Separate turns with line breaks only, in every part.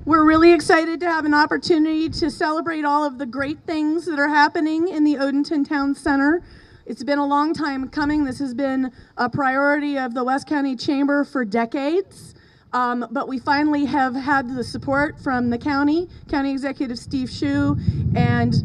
We're really excited to have an opportunity to celebrate all of the great things that are happening in the Odenton Town Center. It's been a long time coming. This has been a priority of the West County Chamber for decades. But we finally have had the support from the County Executive Steve Hsu, and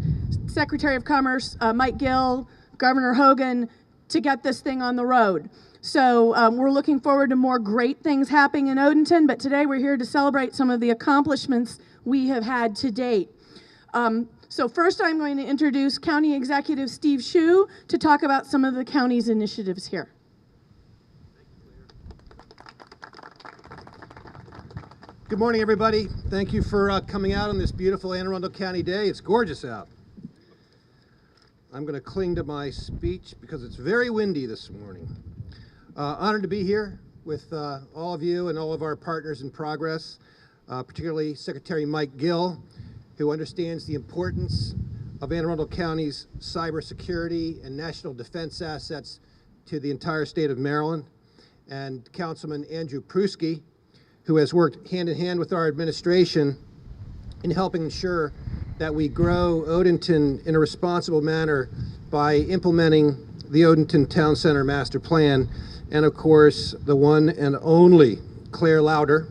Secretary of Commerce Mike Gill, Governor Hogan, to get this thing on the road. So we're looking forward to more great things happening in Odenton, but today we're here to celebrate some of the accomplishments we have had to date. So first I'm going to introduce County Executive Steve Hsu to talk about some of the county's initiatives here.
Good morning, everybody. Thank you for coming out on this beautiful Anne Arundel County day. It's gorgeous out. I'm going to cling to my speech because it's very windy this morning. Honored to be here with all of you and all of our partners in progress, particularly Secretary Mike Gill, who understands the importance of Anne Arundel County's cybersecurity and national defense assets to the entire state of Maryland, and Councilman Andrew Pruski, who has worked hand in hand with our administration in helping ensure that we grow Odenton in a responsible manner by implementing the Odenton Town Center Master Plan, and of course, the one and only Claire Lauder,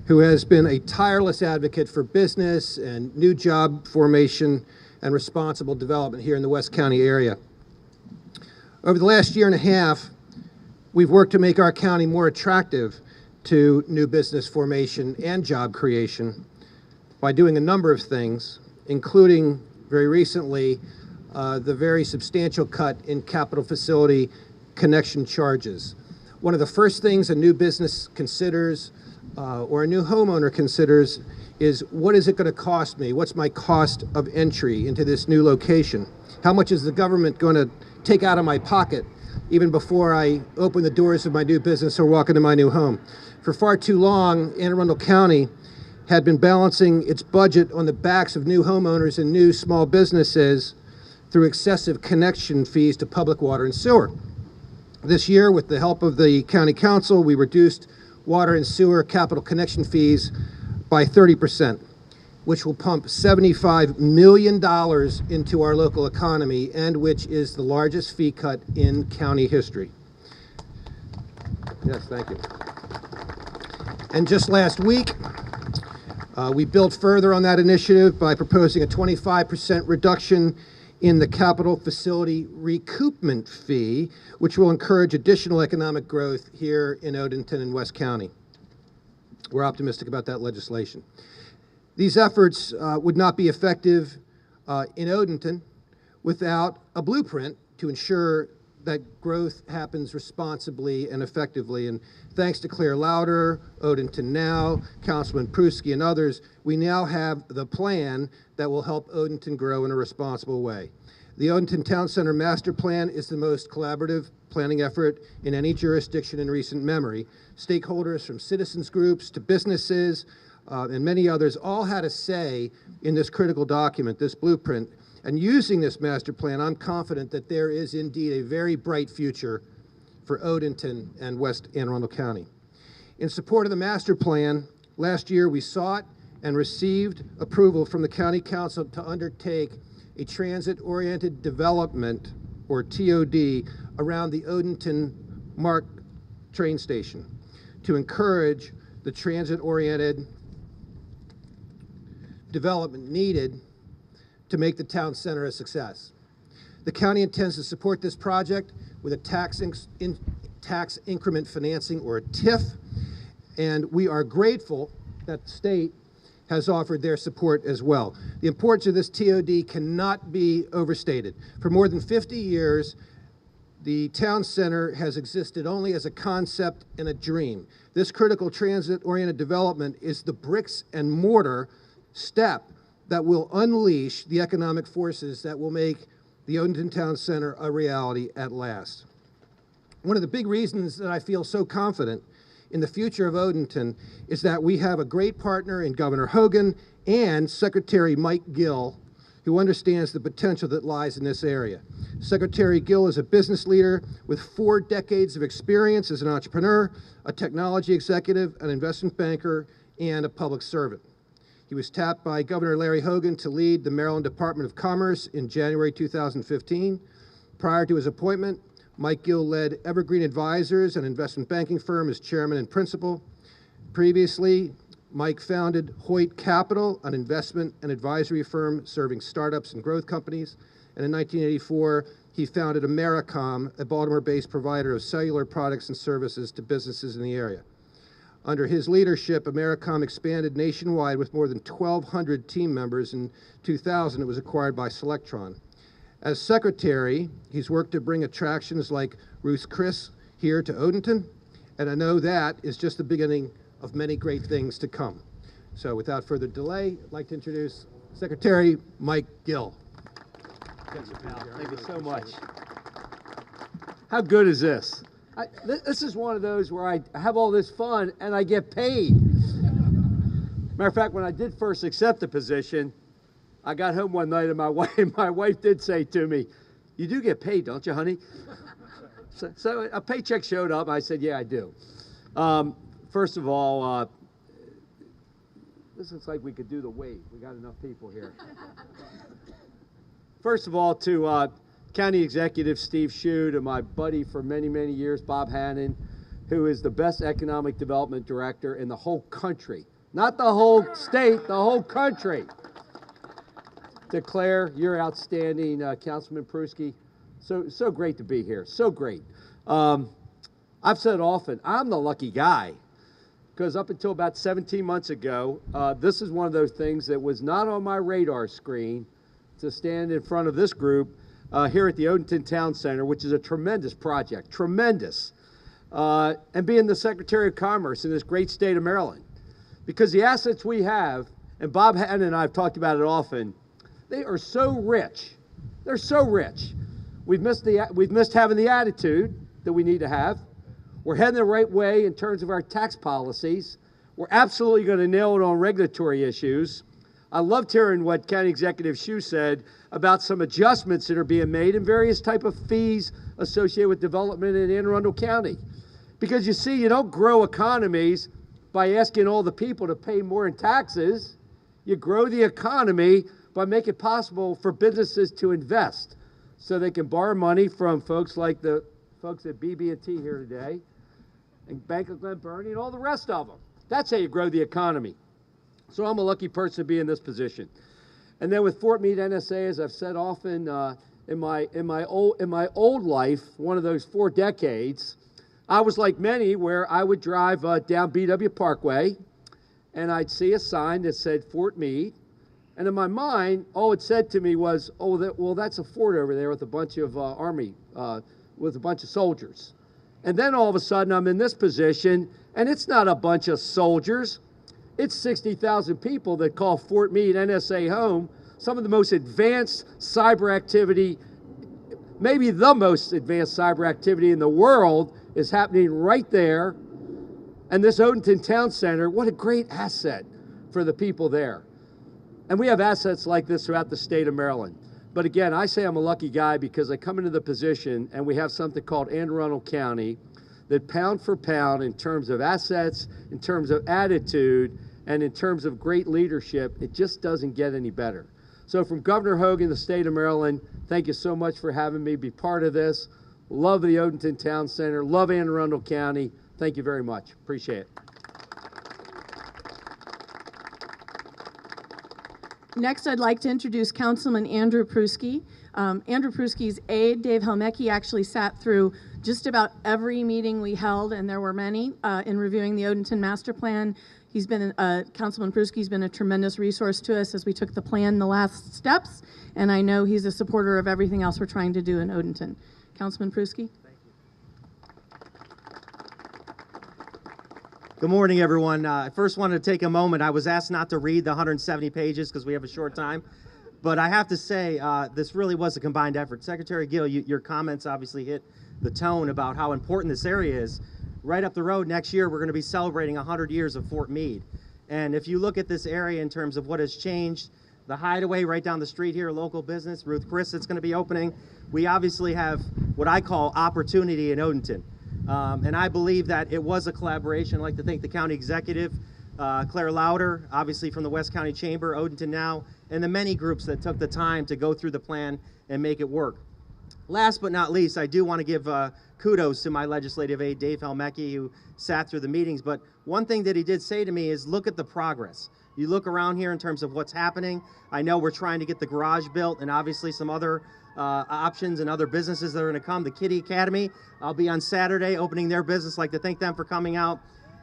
who has been a tireless advocate for business and new job formation and responsible development here in the West County area. Over the last year and a half, we've worked to make our county more attractive to new business formation and job creation by doing a number of things, including very recently the very substantial cut in capital facility connection charges. One of the first things a new business considers or a new homeowner considers is, what is it going to cost me? What's my cost of entry into this new location? How much is the government going to take out of my pocket even before I open the doors of my new business or walk into my new home? For far too long, Anne Arundel County had been balancing its budget on the backs of new homeowners and new small businesses through excessive connection fees to public water and sewer. This year, with the help of the County Council, we reduced water and sewer capital connection fees by 30%, which will pump $75 million into our local economy, and which is the largest fee cut in county history. Yes, thank you. And just last week, we built further on that initiative by proposing a 25% reduction in the capital facility recoupment fee, which will encourage additional economic growth here in Odenton and West County. We're optimistic about that legislation. These efforts would not be effective in Odenton without a blueprint to ensure that growth happens responsibly and effectively. And thanks to Claire Lauder, Odenton Now, Councilman Pruski, and others, we now have the plan that will help Odenton grow in a responsible way. The Odenton Town Center Master Plan is the most collaborative planning effort in any jurisdiction in recent memory. Stakeholders from citizens groups to businesses and many others all had a say in this critical document, this blueprint. And using this master plan, I'm confident that there is indeed a very bright future for Odenton and West Anne Arundel County. In support of the master plan, last year we sought and received approval from the County Council to undertake a transit-oriented development, or TOD, around the Odenton MARC train station to encourage the transit-oriented development needed to make the town center a success. The county intends to support this project with a tax increment financing, or a TIF, and we are grateful that the state has offered their support as well. The importance of this TOD cannot be overstated. For more than 50 years, the town center has existed only as a concept and a dream. This critical transit-oriented development is the bricks and mortar step that will unleash the economic forces that will make the Odenton Town Center a reality at last. One of the big reasons that I feel so confident in the future of Odenton is that we have a great partner in Governor Hogan and Secretary Mike Gill, who understands the potential that lies in this area. Secretary Gill is a business leader with 4 decades of experience as an entrepreneur, a technology executive, an investment banker, and a public servant. He was tapped by Governor Larry Hogan to lead the Maryland Department of Commerce in January 2015. Prior to his appointment, Mike Gill led Evergreen Advisors, an investment banking firm, as chairman and principal. Previously, Mike founded Hoyt Capital, an investment and advisory firm serving startups and growth companies. And in 1984, he founded Americom, a Baltimore-based provider of cellular products and services to businesses in the area. Under his leadership, Americom expanded nationwide with more than 1,200 team members. In 2000, it was acquired by Selectron. As secretary, he's worked to bring attractions like Ruth Chris here to Odenton, and I know that is just the beginning of many great things to come. So without further delay, I'd like to introduce Secretary Mike Gill.
Thank you so much. How good is this? This is one of those where I have all this fun and I get paid. Matter of fact, when I did first accept the position, I got home one night and my wife did say to me, "You do get paid, don't you, honey?" So a paycheck showed up. I said, "Yeah, I do." First of all, this looks like we could do the wave. We got enough people here. First of all, to County Executive Steve Shute and my buddy for many, many years, Bob Hannon, who is the best economic development director in the whole country. Not the whole state, the whole country. To Claire, you're outstanding, Councilman Pruski. So great to be here, so great. I've said often, I'm the lucky guy, because up until about 17 months ago, this is one of those things that was not on my radar screen to stand in front of this group here at the Odenton Town Center, which is a tremendous project, tremendous, and being the Secretary of Commerce in this great state of Maryland. Because the assets we have, and Bob Hannon and I have talked about it often, they are so rich. They're so rich. We've missed having the attitude that we need to have. We're heading the right way in terms of our tax policies. We're absolutely going to nail it on regulatory issues. I loved hearing what County Executive Shute said about some adjustments that are being made and various type of fees associated with development in Anne Arundel County. Because you see, you don't grow economies by asking all the people to pay more in taxes. You grow the economy by making it possible for businesses to invest so they can borrow money from folks like the folks at BB&T here today and Bank of Glen Burnie and all the rest of them. That's how you grow the economy. So I'm a lucky person to be in this position. And then with Fort Meade NSA, as I've said often, in my old life, one of those 4 decades, I was like many where I would drive down BW Parkway and I'd see a sign that said Fort Meade. And in my mind, all it said to me was, well, that's a fort over there with a bunch of Army, with a bunch of soldiers. And then all of a sudden I'm in this position and it's not a bunch of soldiers. It's 60,000 people that call Fort Meade NSA home. Some of the most advanced cyber activity, maybe the most advanced cyber activity in the world is happening right there. And this Odenton Town Center, what a great asset for the people there. And we have assets like this throughout the state of Maryland. But again, I say I'm a lucky guy because I come into the position and we have something called Anne Arundel County that pound for pound in terms of assets, in terms of attitude, and in terms of great leadership, it just doesn't get any better. So from Governor Hogan, the state of Maryland, thank you so much for having me be part of this. Love the Odenton Town Center, love Anne Arundel County. Thank you very much, appreciate it.
Next, I'd like to introduce Councilman Andrew Pruski. Andrew Pruski's aide, Dave Helmecki, actually sat through just about every meeting we held, and there were many, in reviewing the Odenton Master Plan. He's been, Councilman Pruski's been a tremendous resource to us as we took the plan the last steps, and I know he's a supporter of everything else we're trying to do in Odenton. Councilman Pruski?
Good morning, everyone. I first wanted to take a moment. I was asked not to read the 170 pages because we have a short time. But I have to say, this really was a combined effort. Secretary Gill, your comments obviously hit the tone about how important this area is. Right up the road next year, we're going to be celebrating 100 years of Fort Meade. And if you look at this area in terms of what has changed, the Hideaway right down the street here, a local business, Ruth Chris, that's going to be opening. We obviously have what I call opportunity in Odenton. And I believe that it was a collaboration. I'd like to thank the county executive Claire Lauder, obviously from the West County Chamber, Odenton Now, and the many groups that took the time to go through the plan and make it work. Last but not least, I do want to give kudos to my legislative aide, Dave Helmecki, who sat through the meetings. But one thing that he did say to me is, look at the progress. You look around here in terms of what's happening. I know we're trying to get the garage built and obviously some other options and other businesses that are going to come. The Kitty Academy, I'll be on Saturday opening their business. I'd like to thank them for coming out.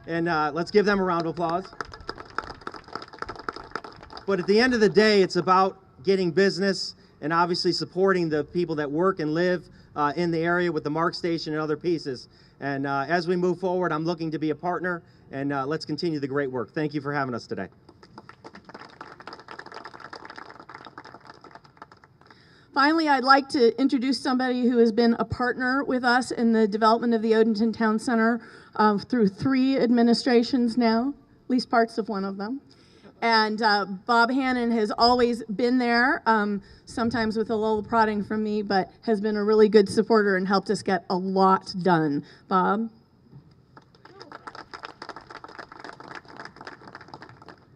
And let's give them a round of applause. But at the end of the day, it's about getting business and obviously supporting the people that work and live in the area with the Mark Station and other pieces. And as we move forward, I'm looking to be a partner, and let's continue the great work. Thank you for having us today.
Finally, I'd like to introduce somebody who has been a partner with us in the development of the Odenton Town Center through 3 administrations now, at least parts of one of them. And Bob Hannon has always been there, sometimes with a little prodding from me, but has been a really good supporter and helped us get a lot done. Bob?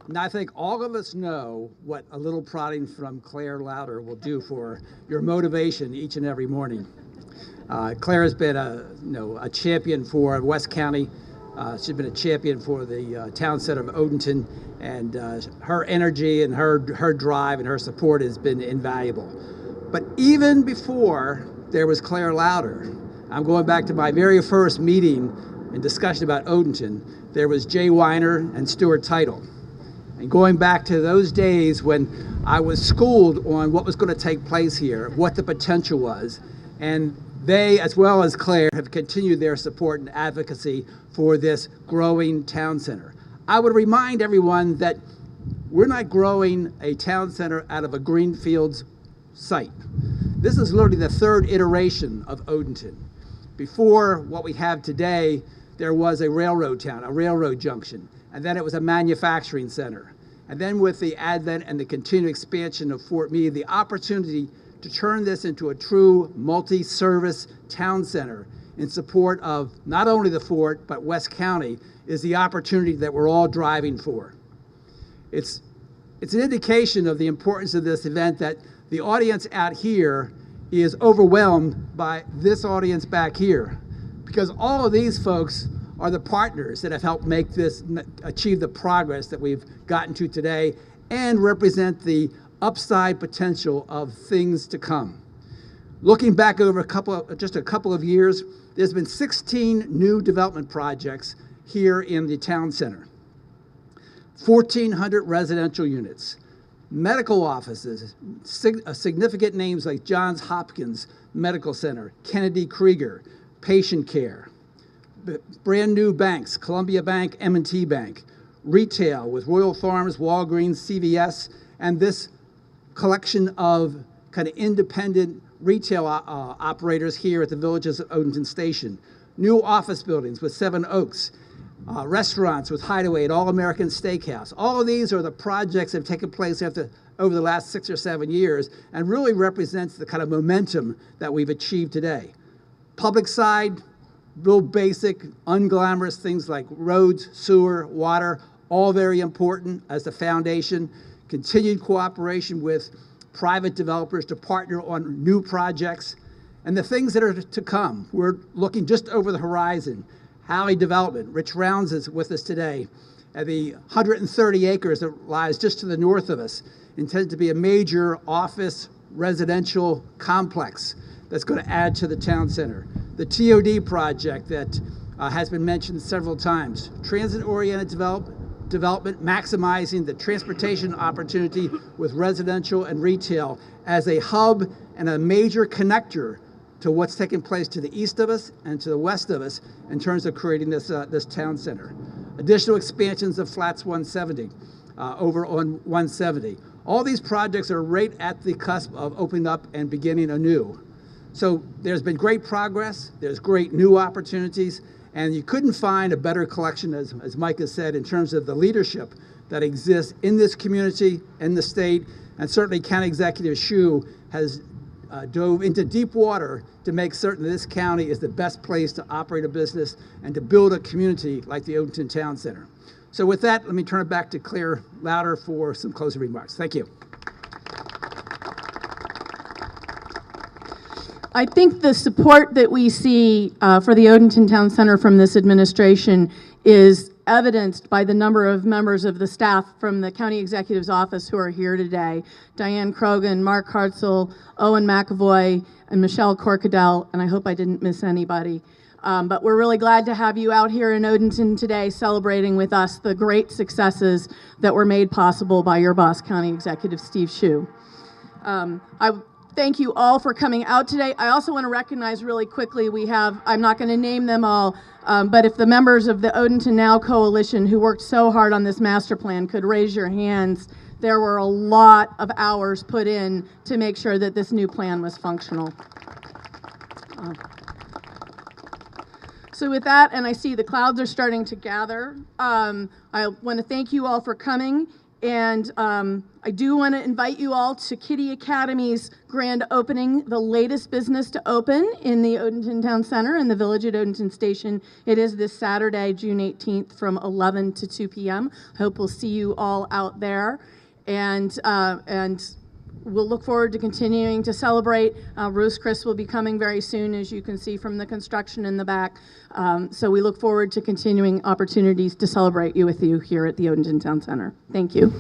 And I think all of us know what a little prodding from Claire Lauder will do for your motivation each and every morning. Claire has been a champion for West County. She's been a champion for the town center of Odenton, and her energy and her drive and her support has been invaluable. But even before there was Claire Lauder, I'm going back to my very first meeting and discussion about Odenton, there was Jay Weiner and Stuart Title. And going back to those days when I was schooled on what was going to take place here, what the potential was, and they, as well as Claire, have continued their support and advocacy for this growing town center. I would remind everyone that we're not growing a town center out of a greenfields site. This is literally the 3rd iteration of Odenton. Before what we have today, there was a railroad town, a railroad junction, and then it was a manufacturing center. And then with the advent and the continued expansion of Fort Meade, the opportunity to turn this into a true multi-service town center in support of not only the fort, but West County, is the opportunity that we're all driving for. It's an indication of the importance of this event that the audience out here is overwhelmed by this audience back here, because all of these folks are the partners that have helped make this, achieve the progress that we've gotten to today, and represent the upside potential of things to come. Looking back over just a couple of years, there's been 16 new development projects here in the town center. 1,400 residential units, medical offices, significant names like Johns Hopkins Medical Center, Kennedy Krieger, patient care, brand new banks, Columbia Bank, M&T Bank, retail with Royal Farms, Walgreens, CVS, and this collection of kind of independent retail operators here at the Villages of Odenton Station. New office buildings with Seven Oaks, restaurants with Hideaway at All-American Steakhouse. All of these are the projects that have taken place over the last 6 or 7 years and really represents the kind of momentum that we've achieved today. Public side, real basic, unglamorous things like roads, sewer, water, all very important as the foundation. Continued cooperation with private developers to partner on new projects. And the things that are to come, we're looking just over the horizon. Halley Development, Rich Rounds is with us today. The 130 acres that lies just to the north of us, intended to be a major office residential complex that's going to add to the town center. The TOD project that has been mentioned several times. Transit-oriented development, maximizing the transportation opportunity with residential and retail as a hub and a major connector to what's taking place to the east of us and to the west of us in terms of creating this town center. Additional expansions of Flats 170 over on 170. All these projects are right at the cusp of opening up and beginning anew. So there's been great progress, there's great new opportunities, and you couldn't find a better collection, as Mike has said, in terms of the leadership that exists in this community, in the state, and certainly County Executive Shue has dove into deep water to make certain that this county is the best place to operate a business and to build a community like the Odenton Town Center. So with that, let me turn it back to Claire Louder for some closing remarks. Thank you.
I think the support that we see for the Odenton Town Center from this administration is evidenced by the number of members of the staff from the County Executive's Office who are here today. Diane Krogan, Mark Hartzell, Owen McAvoy, and Michelle Corkadell, and I hope I didn't miss anybody. But we're really glad to have you out here in Odenton today celebrating with us the great successes that were made possible by your boss, County Executive Steve Shue. I thank you all for coming out today. I also want to recognize really quickly, I'm not going to name them all, but if the members of the Odenton Now Coalition who worked so hard on this master plan could raise your hands. There were a lot of hours put in to make sure that this new plan was functional. So with that, and I see the clouds are starting to gather, I want to thank you all for coming. And I do want to invite you all to Kitty Academy's grand opening, the latest business to open in the Odenton Town Center in the Village at Odenton Station. It is this Saturday, June 18th from 11 to 2 p.m. Hope we'll see you all out there. And we'll look forward to continuing to celebrate. Rose Chris will be coming very soon, as you can see from the construction in the back. So we look forward to continuing opportunities to celebrate with you here at the Odenton Town Center. Thank you.